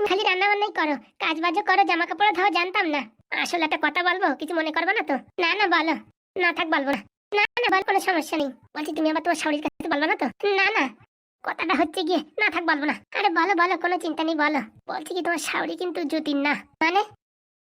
খালি রান্না বান্নাই করো, কাজ বাজও করো, জামা কাপড় ধোও, জানতাম না। আসলে একটা কথা বলবো, কিছু মনে করবে না তো? না না বলো। না থাক বলবো না। না না বল, কোনো সমস্যা নেই। বলছি তুমি আবার তোমার শাশুড়ির কাছে বলবো না তো? না না, কথাটা হচ্ছে গিয়ে না থাক বলবো না। আরে বলো বলো, কোনো চিন্তা নেই বলো। বলছি কি তোমার শাশুড়ি কিন্তু যতীন না। মানে?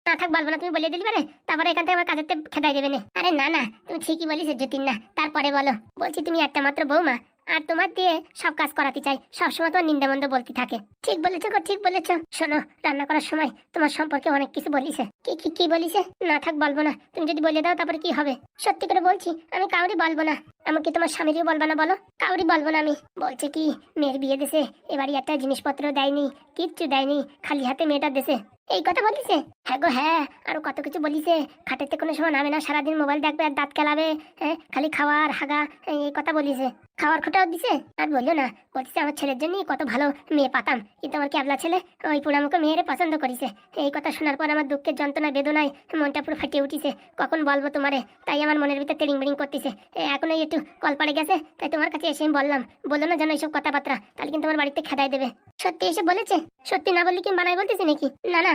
না থাক বলবো না, তুমি বলে দিলি পারে তারপরে এখান থেকে আমার কাজের খেদাই দেবে না। আরে না না, তুমি ঠিকই বলিস যতীন না, তারপরে বলো। বলছি তুমি একটা মাত্র বৌমা, আর তোমার দিয়ে সব কাজ করাতে চাই, সবসময় তোমার নিন্দা মন্দ বলতে থাকে। ঠিক বলেছো গো, ঠিক বলেছো। শোনো, রান্না করার সময় তোমার সম্পর্কে অনেক কিছু বলিছে। কি কি কি বলিছে? না থাক বলবো না, তুমি যদি বলে দাও তারপরে কি হবে? সত্যি করে বলছি, আমি কাউরি বলবো না। এমনকি তোমার স্বামীরও বলবো না। বলো, কাউরি বলবো না আমি। বলছে কি মেয়ের বিয়ে দিছে, এবারে একটা জিনিসপত্র দেয়নি, কিচ্ছু দেয়নি, খালি হাতে মেয়েটা দেশে, এই কথা বলিছে। হ্যাঁ গো হ্যাঁ, আরো কত কিছু বলিছে। খাটেতে কোনো সময় নামে না, সারাদিন মোবাইল দেখবে আর দাঁত কেলাবে। হ্যাঁ, খালি খাওয়ার হাগা, এই কথা বলিছে। খাওয়ার খোটাও দিছে। আর বললো না, বলছে আমার ছেলের জন্য কত ভালো মেয়ে পাতাম, কিন্তু আমার ক্যাবলা ছেলে ওই পোড়ামুখো মেয়েরে পছন্দ করেছে। এই কথা শোনার পর আমার দুঃখের যন্ত্রণা বেদনায় মনটা পুরো ফাটিয়ে উঠিছে। কখন বলবো তোমারে, তাই আমার মনের ভিতর তেড়িং বেড়িং করতেছে। এখন এই একটু কল পড়ে গেছে, তাই তোমার কাছে এসে আমি বললাম। বললো না যেন এইসব কথাবার্তা, তাহলে কিন্তু আমার বাড়িতে খেদাই দেবে। সত্যি এসে বলেছে? সত্যি না বললে কি বানাই বলতেছি নাকি? না না,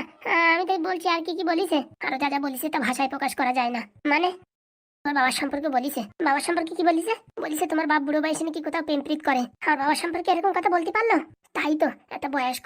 আমি তাই বলছি, আর কি কি বলিছে? আরো যা যা বলিছে তা ভাষায় প্রকাশ করা যায় না। মানে? তোমার বাবার সম্পর্কে বলিছে। বাবার সম্পর্কে কি বলিছে? বলিছে তোমার বাপ বুড়ো বয়সে নাকি কোথাও প্রেম প্রীত করে। আর বাবার সম্পর্কে এরকম কথা বলতে পারলো? তাই তো, একটা বয়স্ক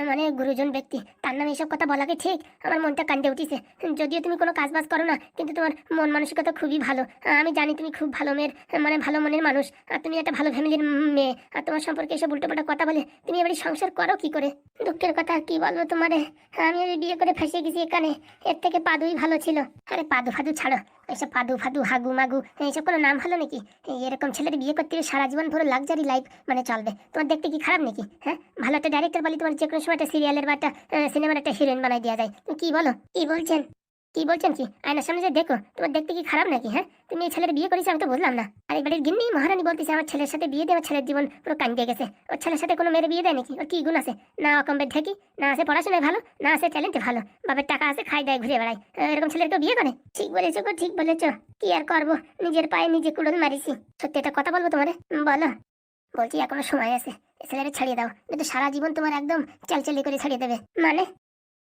মানে গুরুজন ব্যক্তি, তার নামে এইসব কথা বলাকে ঠিক আমার মনটা কান্দে উঠিছে। যদিও তুমি কোনো কাজ বাজ করো না, কিন্তু তোমার মন মানসিকতা খুবই ভালো। আমি জানি তুমি খুব ভালো মেয়ের, মানে ভালো মনের মানুষ, আর তুমি একটা ভালো ফ্যামিলির মেয়ে। আর তোমার সম্পর্কে এসব উল্টোপাল্টা কথা বলে তুমি এবারে সংসার করো কি করে? দুঃখের কথা কি বলবো তোমারে, আমি বিয়ে করে ফেসে গেছি এখানে। এর থেকে পাদুই ভালো ছিল। আরে পাদু ফাদু ছাড়ো, এইসব পাদু ফাদু হাগু মাগু এইসব কোনো নাম ভালো নাকি? এরকম ছেলের বিয়ে করতে সারা জীবন পুরো লাক্সারি লাইফ মানে চলবে। তোমার দেখতে কি খারাপ নাকি? হ্যাঁ, ভালো একটা ডাইরেক্টর বলি তোমার যে কোনো সময় একটা সিরিয়ালের বা একটা সিনেমার একটা হিরোইন বানাই দেওয়া যায়। তুমি কি বলো? কি বলছেন? কি বলছেন কি? আয়নার সামনে যে দেখো, তোমার দেখতে কি খারাপ নাকি? হ্যাঁ, তুমি এই ছেলের বিয়ে করেছো, আমি তো বুঝলাম না। আর এই বাড়ির গিন্নি মহারানী বলতেছে আমার ছেলের সাথে বিয়ে দিয়ে আমার ছেলের জীবন পুরো কান্দিয়ে গেছে। ওর ছেলের সাথে কোনো মেয়ের বিয়ে দেয় নাকি? ওর কি গুণ আছে? না অকম্পের ঢেকি, না আছে পড়াশোনায় ভালো, না আছে ট্যালেন্টে ভালো, বাপের টাকা আছে, খাই দেয় ঘুরে বেড়ায়। এরকম ছেলের কেউ বিয়ে করে? ঠিক বলেছো গো, ঠিক বলেছো। কি আর করবো, নিজের পায়ে নিজে কুড়োল মারিছি। সত্যি একটা কথা বলবো তোমারে? বলো। বলছি এখনো সময় আছে, এ ছেলেরে ছাড়িয়ে দাও, কিন্তু সারা জীবন তোমার একদম চালচালি করে ছাড়িয়ে দেবে। মানে?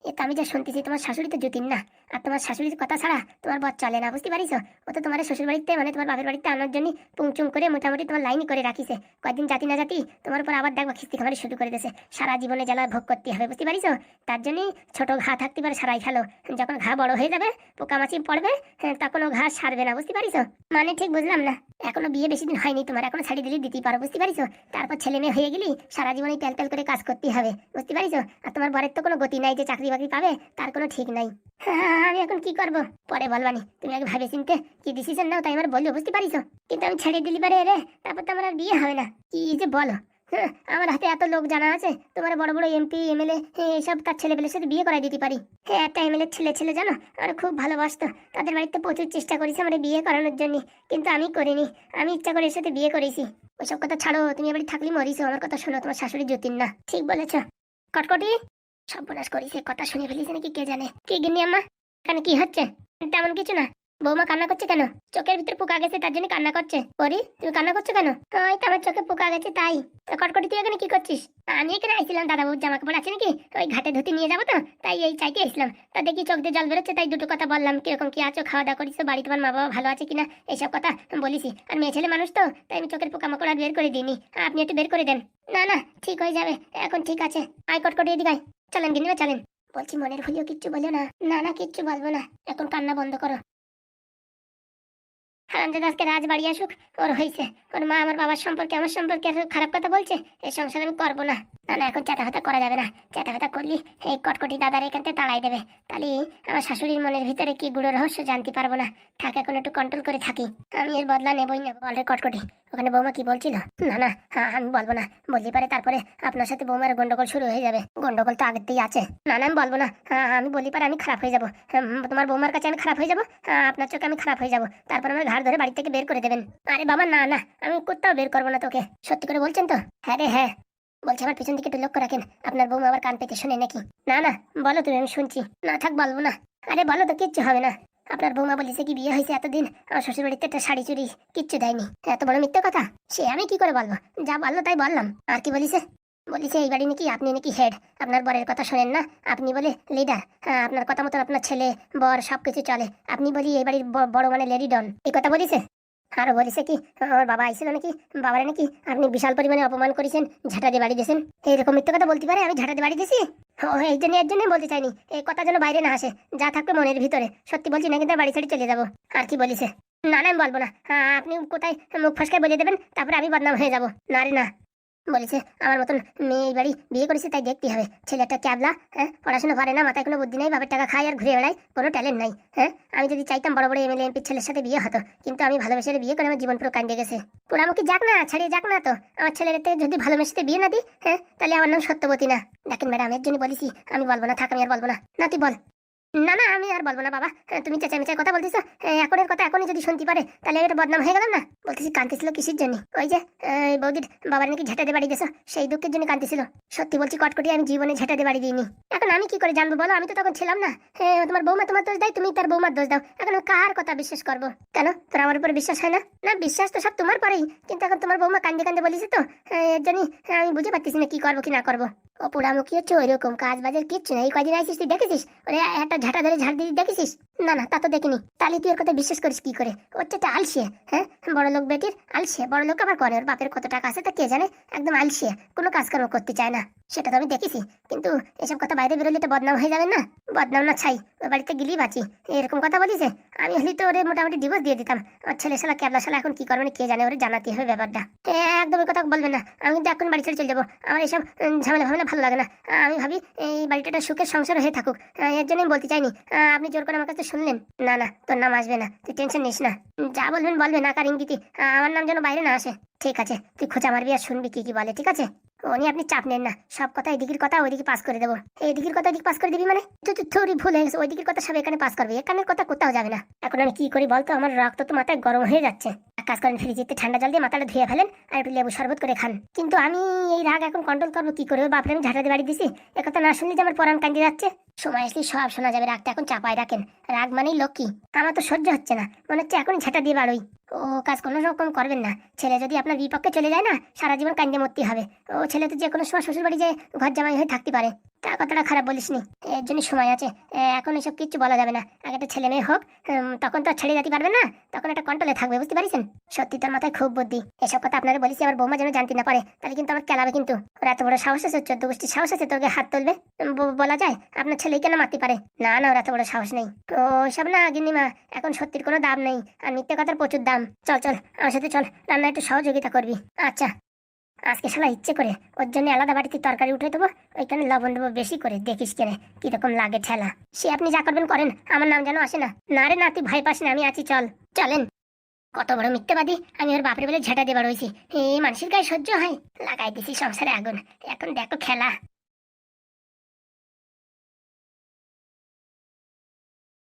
এ তো আমি যা শুনতেছি, তোমার শাশুড়ি তো যতীন না, আর তোমার শাশুড়ির কথা ছাড়া তোমার বর চলে না, বুঝতে পারিস? ও তো তোমার শ্বশুর বাড়িতে মানে তোমার বাপের বাড়িতে আনার জন্য পুংচুং করে মোটামুটি তোমার লাইনই করে রাখিছে। কয়েকদিন জাতি না জাতি তোমার উপর আবার দেখবা খিস্তি খামারি শুরু করে দিয়েছে। সারা জীবনে জ্বালা ভোগ করতে হবে, বুঝতে পারিস? তার জন্যই ছোট ঘা থাকতে পারে সারাই খেলো, যখন ঘা বড় হয়ে যাবে, পোকামাছি পড়বে, তখন ও ঘা সারবে না, বুঝতে পারিস? মানে ঠিক বুঝলাম না। এখনো বিয়ে বেশি দিন হয়নি তোমার, এখনো ছাড়ি দিলি দিতেই পারো, বুঝতে পারিস? তারপর ছেলে মেয়ে হয়ে গেলি সারা জীবনে প্যাল প্যাল করে কাজ করতে হবে, বুঝতে পারিস? আর তোমার বরের তো কোনো গতি নাই যে চাকরি বাকরি পাবে, তার কোনো ঠিক নাই। আমি এখন কি করব পরে বলবানি, তুমি আগে ভাবে চিনতে কি ডিসিশন নাও, তাই আমার বললো, বুঝতে পারিস? কিন্তু আমি ছেড়ে দিলি পারে রে, তারপর তো আমার আর বিয়ে হবে না। কি যে বলো, আমার হাতে এত লোক জানা আছে, তোমার বড় বড় এমপি এমএলএ এইসব তার ছেলেপেলের সাথে বিয়ে করাই দিতে পারি। হ্যাঁ, একটা এমএলএ ছেলে ছেলে জানো আর খুব ভালোবাসতো, তাদের বাড়িতে প্রচুর চেষ্টা করেছি আমার বিয়ে করানোর জন্য, কিন্তু আমি করিনি, আমি ইচ্ছা করে এর সাথে বিয়ে করেছি। ওইসব কথা ছাড়ো, তুমি এবারে থাকলে মরিস, আমার কথা শোনো, তোমার শাশুড়ি যতীন না। ঠিক বলেছ। কটকটি সর্বনাশ করিস, কথা শুনে ফেলিস নাকি কে জানে। কি গিন্নি আম্মা, এখানে কি হচ্ছে? তেমন কিছু না। বৌমা কান্না করছে কেন? চোখের ভিতরে পোকা গেছে তার জন্য কান্না করছে। পরি তুমি কান্না করছো কেন? ওই তো আমার চোখে পোকা গেছে তাই। কটকটি তুই এখানে কি করছিস? আমি এখানে আইছিলাম, দাদা বউর জামা কাপড় আছে নাকি ওই ঘাটে ধুতে নিয়ে যাবো, তো তাই এই চাইতে এসলাম। তা দেখি চোখ দিয়ে জল বেরোচ্ছে, তাই দুটো কথা বললাম, কিরকম কি আছো, খাওয়া দাওয়া করিস, বাড়ি তোমার মা বাবা ভালো আছে কিনা, এইসব কথা বলিসি। আর মেয়ে ছেলে মানুষ তো, তাই আমি চোখের পোকামাকড় আর বের করে দিইনি, আপনি একটু বের করে দেন। না না, ঠিক হয়ে যাবে, এখন ঠিক আছে। আয় কটকটি এদিকে আয়, চলেন গিন্নিমা চলেন। বলছি মনের ভুলিও কিচ্ছু বলো না। না না, কিচ্ছু বলবো না, এখন কান্না বন্ধ করো। হারামজাদ আজকে রাজ বাড়ি আসুক, ওর হয়েছে, ওর মা আমার বাবার সম্পর্কে আমার সম্পর্কে এত খারাপ কথা বলছে, এই সংসার আমি করবো না। না না, এখন চাটাফাতা করা যাবে না, চাটাফাতা করলি এই কটকটি দাদার এখান থেকে তাড়াই দেবে, তাহলে আমার শাশুড়ির মনের ভিতরে কি গুড়ো রহস্য জানতে পারবো না। থাক, এখন একটু কন্ট্রোল করে থাকি, আমি এর বদলা নেবই নেবো। বলে কটকটি, ওখানে বৌমা কি বলছিল? না না, আমি বলবো না, বলতে পারে তারপরে আপনার সাথে বৌমার গন্ডগোল শুরু হয়ে যাবে। গন্ডগোল তো আগেতেই আছে। না না, আমি বলবো না, আমি বলি পারে আমি খারাপ হয়ে যাবো, তোমার বৌমার কাছে আমি খারাপ হয়ে যাবো, আপনার চোখে আমি খারাপ হয়ে যাবো, তারপর আমার ঘাড় ধরে বাড়ি থেকে বের করে দেবেন। আরে বাবা না না, আমি কোথাও বের করবো না তোকে। সত্যি করে বলছেন তো? হ্যাঁ রে হ্যাঁ। বলছে আমার পিছন দিকে একটু লক্ষ্য রাখেন, আপনার বৌমা আবার কান পেতে শোনে নাকি। না না, বলো তুমি, আমি শুনছি। না থাক, বলবো না। আরে বলো তো, কিচ্ছু হবে না। আপনার বৌমা বলেছে কি বিয়ে হয়েছে এতদিন আমার শ্বশুর বাড়িতে একটা শাড়ি চুরি কিচ্ছু দেয়নি। এত বড় মিথ্যে কথা সে আমি কি করে বলবো? যা বললো তাই বললাম। আর কি বলিছে? বলেছে এই বাড়ি নাকি আপনি নাকি হেড, আপনার বরের কথা শোনেন না, আপনি বলে লিডার, হ্যাঁ আপনার কথা মতো আপনার ছেলে বর সবকিছু চলে, আপনি বলি এই বাড়ির বড় মানে লেডি ডন, এই কথা বলিছে। আরো বলিছে কি আমার বাবা আইছিল নাকি, বাবারে নাকি আপনি বিশাল পরিমাণে অপমান করেছেন, ঝাঁটা দিয়ে বাড়ি দিয়েছেন। এইরকম মিথ্যে কথা বলতে পারে আমি ঝাঁটা দিয়ে বাড়ি দিয়েছি? ও এর জন্যই বলতে চাইনি, এই কথা যেন বাইরে না আসে, যা থাকবে মনের ভিতরে। সত্যি বলছি না কিন্তু বাড়ি ছেড়ে চলে যাবো। আর কি বলিছে? না না আমি বলবো না, আপনি কোথায় মুখ ফসকে বলে দেবেন, তারপরে আমি বদনাম হয়ে যাবো। না রে না, বলেছে আমার মতন মেয়ে এই বাড়ি বিয়ে করেছে তাই দেখতে হবে। ছেলেটা ক্যাবলা, হ্যাঁ পড়াশোনা করে না, মাথায় কোনো বুদ্ধি নেই, বাবার টাকা খায় আর ঘুরে বেড়ায়, কোনো ট্যালেন্ট নাই। হ্যাঁ আমি যদি চাইতাম বড় বড় এমএলএ এমপির ছেলের সাথে বিয়ে হতো, কিন্তু আমি ভালোবেসে বিয়ে করে আমার জীবন পুরো কান্দে গেছে। পোড়ামুখি যাক না, ছাড়িয়ে যাক না, তো আমার ছেলের থেকে যদি ভালোবেসে বিয়ে না দিই, হ্যাঁ তাহলে আমার নাম সত্যবতী না। দেখেন ম্যাডাম এর জন্য বলেছি আমি বলবো না, থাক আমি আর বলবো না। না তুই বল। না না আমি আর বলবো না বাবা, তুমি চেঁচামেচার কথা বলতেছো, এখনের কথা এখনই যদি শুনতে পারে তাহলে এটা বদনাম হয়ে গেলাম না। বলতেছি কাঁদতেছিল কিসের জন্য? ওই যে বৌদির বাবার নাকি ঝেঁটা দিয়ে বাড়ি গেছো, সেই দুঃখের জন্য কাঁদতেছিল। সত্যি বলছি কটকটি আমি জীবনে ঝেঁটা দিয়ে বাড়ি দিইনি। এখন আমি কি করে জানবো বলো, আমি তো তখন ছিলাম না। তোমার বৌমা তোমার দোষ দেয়, তুমি তার বৌমার দোষ দাও, এখন আমি কার কথা বিশ্বাস করবো? কেন তোর আমার উপরে বিশ্বাস হয় না? না বিশ্বাস তো সব তোমার পরেই, কিন্তু এখন তোমার বৌমা কান্দে কান্দে বলিস তো, এর জন্য আমি বুঝে পারতেছি না কি করবো কি না করবো। ও পোড়ামুখী হচ্ছে ওইরকম, কাজ বাজের কিচ্ছু না। এই কদিন আইসিস তুই দেখেছিস ওরে একটা ঝাঁটা ধরে ঝাড় দিয়ে দেখেছিস? না না তা তো দেখিনি। তাহলে তুই ওর কথা বিশ্বাস করিস কি করে? ওর চেয়ে আলসিয়ে, হ্যাঁ বড় লোক বেটির আলসিয়ে, বড় লোক আবার করে, ওর বাপের কত টাকা আছে তা কে জানে, একদম আলসিয়ে, কোনো কাজকর্ম করতে চায় না, সেটা তো আমি দেখেছি। কিন্তু এসব কথা বাইরে বেরোলে তো বদনাম হয়ে যাবে না? বদনাম না ছাই, ওই বাড়িতে গেলেই বাঁচি। এরকম কথা বলিছে, আমি হলি তো ওরে মোটামুটি ডিভোর্স দিয়ে দিতাম। আমার ছেলে শালা ক্যাবলা শালা এখন কি করবে না কে জানে, ওরে জানাতে হবে ব্যাপারটা। একদম ওই কথা বলবে না, আমি কিন্তু এখন বাড়ি ছেড়ে চলে যাবো। আমার এইসব ঝামেলা ভামেলা ভালো লাগে না। আমি ভাবি এই বাড়িটা সুখের সংসার হয়ে থাকুক, এর জন্যই বলতে চাইনি। আপনি জোর করে আমার কাছে শুনলেন। না না তোর নাম আসবে না, তুই টেনশন নিস না, যা বলবেন বলবেন আকার ইঙ্গিতে, আমার নাম যেন বাইরে না আসে। ঠিক আছে তুই খোঁচা মারবি আর শুনবি কি কি বলে, ঠিক আছে? ও নিয়ে আপনি চাপ নেন না, সব কথা এদিকের কথা ওইদিকে পাস করে দেবো। এইদিকের কথা এদিকে পাস করে দিবি মানে? তুই থোড়ি ভুল হয়ে গেছে, ওইদিকের কথা সব এখানে পাস করবি, এখানের কথা কোথাও যাবে না। এখন আমি কি করি বলতো, আমার রক্ত তো মাথায় গরম হয়ে যাচ্ছে। এক কাজ করেন, ফ্রিজেতে ঠান্ডা জল দিয়ে মাথাটা ধুয়ে ফেলেন আর একটু লেবু শরবত করে খান। কিন্তু আমি এই রাগ এখন কন্ট্রোল করবো কি করে? ওর বাপরে আমি ঝাঁটাতে বাড়ি দিছি, একথা না শুনলে যে আমার পরাণ কান্দি যাচ্ছে। সময় আসলে সব শোনা যাবে, রাগটা এখন চাপায় রাখেন। রাগ মানেই লক্ষ্মী, আমার তো সহ্য হচ্ছে না, মনে হচ্ছে এখনই ঝাঁটা দিয়ে বাড়োই। ও কাজ কোনো রকম করবেন না, ছেলে যদি আপনার বিপক্ষে চলে যায় না সারা জীবন কান্দে মরতে হবে। ও ছেলে তো যে কোনো সময় শ্বশুর বাড়ি যে ঘর জামাই হয়ে থাকতে পারে, তা কথাটা খারাপ বলিস নি, এর জন্য সময় আছে। এখন এসব কিচ্ছু বলা যাবে না, আগে একটা ছেলে মেয়ে হোক, তখন তো আর ছেড়ে যেতে পারবে না, তখন একটা কন্ট্রোলে থাকবে, বুঝতে পারছেন? সত্যি তোর মাথায় খুব বুদ্ধি, এসব কথা আপনারা বলেছি আমার বৌমা যেন জানতে না পারে, তাহলে কিন্তু আমার কেলাবে। কিন্তু ওর এত বড় সাহস আছে, 14 গোষ্ঠীর সাহস আছে তোকে হাত তুলবে? বলা যায় আপনার ছেলে কেন মারতে পারে? না না ওর এত বড় সাহস নেই। তো সব না গিন্নিমা, এখন সত্যির কোনো দাম নেই, আর মিথ্যে কথার প্রচুর দাম। চল চল আমার সাথে চল, রান্না একটু সহযোগিতা করবি। আচ্ছা আজকে শালা ইচ্ছে করে ওর জন্য আলাদা বাড়িতে তরকারি উঠে দেবো, ওইখানে লবণ দেবো বেশি করে, দেখিস কেনে কিরকম লাগে ঠেলা। সে আপনি যা করবেন করেন, আমার নাম যেন আসে না। না রে না তুই ভয় পাস না, আমি আছি, চল চলেন। কত বড় মিথ্যেবাদী, আমি ওর বাপরে বলে ঝেঁটা দেবার হয়েছি, এই মানুষের গায়ে সহ্য হয়? লাগাই দিছি সংসারে আগুন, এখন দেখো খেলা।